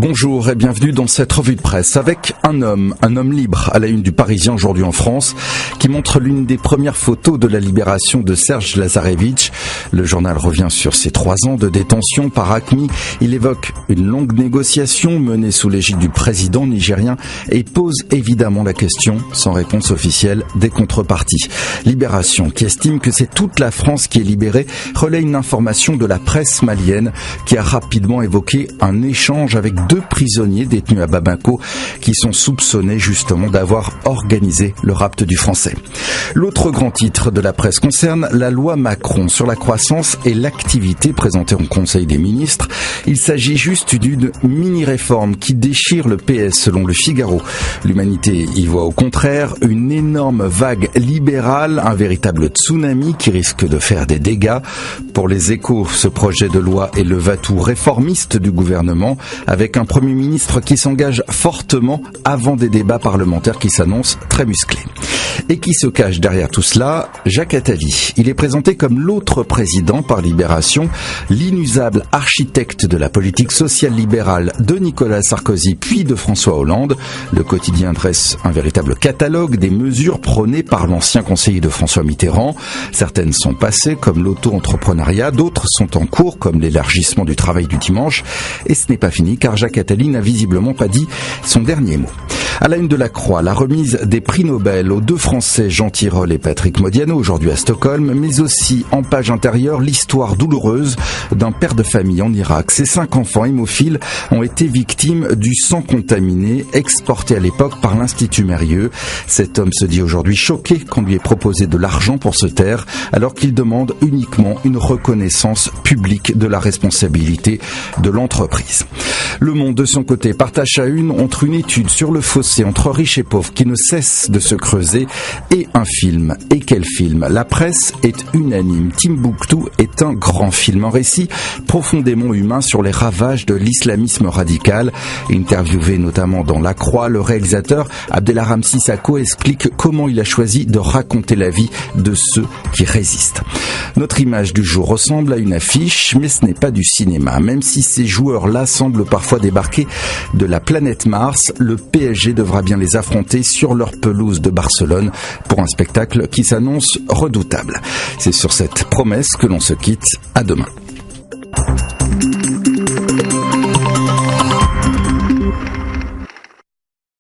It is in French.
Bonjour et bienvenue dans cette revue de presse avec un homme libre à la une du Parisien aujourd'hui en France, qui montre l'une des premières photos de la libération de Serge Lazarevic. Le journal revient sur ses 3 ans de détention par AQMI. Il évoque une longue négociation menée sous l'égide du président nigérien et pose évidemment la question, sans réponse officielle, des contreparties. Libération, qui estime que c'est toute la France qui est libérée, relaie une information de la presse malienne qui a rapidement évoqué un échange avec 2 prisonniers détenus à Bamako qui sont soupçonnés justement d'avoir organisé le rapt du Français. L'autre grand titre de la presse concerne la loi Macron sur la croissance et l'activité présentée en Conseil des ministres. Il s'agit juste d'une mini-réforme qui déchire le PS selon le Figaro. L'humanité y voit au contraire une énorme vague libérale, un véritable tsunami qui risque de faire des dégâts. Pour les Échos, ce projet de loi est le va-tout réformiste du gouvernement, avec un Premier ministre qui s'engage fortement avant des débats parlementaires qui s'annoncent très musclés. Et qui se cache derrière tout cela? Jacques Attali. Il est présenté comme l'autre président par Libération, l'inusable architecte de la politique sociale libérale de Nicolas Sarkozy puis de François Hollande. Le quotidien dresse un véritable catalogue des mesures prônées par l'ancien conseiller de François Mitterrand. Certaines sont passées comme l'auto-entrepreneuriat, d'autres sont en cours comme l'élargissement du travail du dimanche. Et ce n'est pas fini car Jacques Attali n'a visiblement pas dit son dernier mot. À la une de la Croix, la remise des prix Nobel aux 2 Français, Jean Tirole et Patrick Modiano, aujourd'hui à Stockholm, mais aussi en page intérieure, l'histoire douloureuse d'un père de famille en Irak. Ses 5 enfants hémophiles ont été victimes du sang contaminé, exporté à l'époque par l'Institut Mérieux. Cet homme se dit aujourd'hui choqué qu'on lui ait proposé de l'argent pour se taire, alors qu'il demande uniquement une reconnaissance publique de la responsabilité de l'entreprise. Le Monde, de son côté, partage à une entre une étude sur le fossé entre riches et pauvres qui ne cesse de se creuser et un film. Et quel film? La presse est unanime. Timbuktu est un grand film, un récit profondément humain sur les ravages de l'islamisme radical. Interviewé notamment dans La Croix, le réalisateur Abdelharam Sissako explique comment il a choisi de raconter la vie de ceux qui résistent. Notre image du jour ressemble à une affiche, mais ce n'est pas du cinéma. Même si ces joueurs-là semblent parfois débarquer de la planète Mars, le PSG devra bien les affronter sur leur pelouse de Barcelone pour un spectacle qui s'annonce redoutable. C'est sur cette promesse que l'on se quitte. À demain.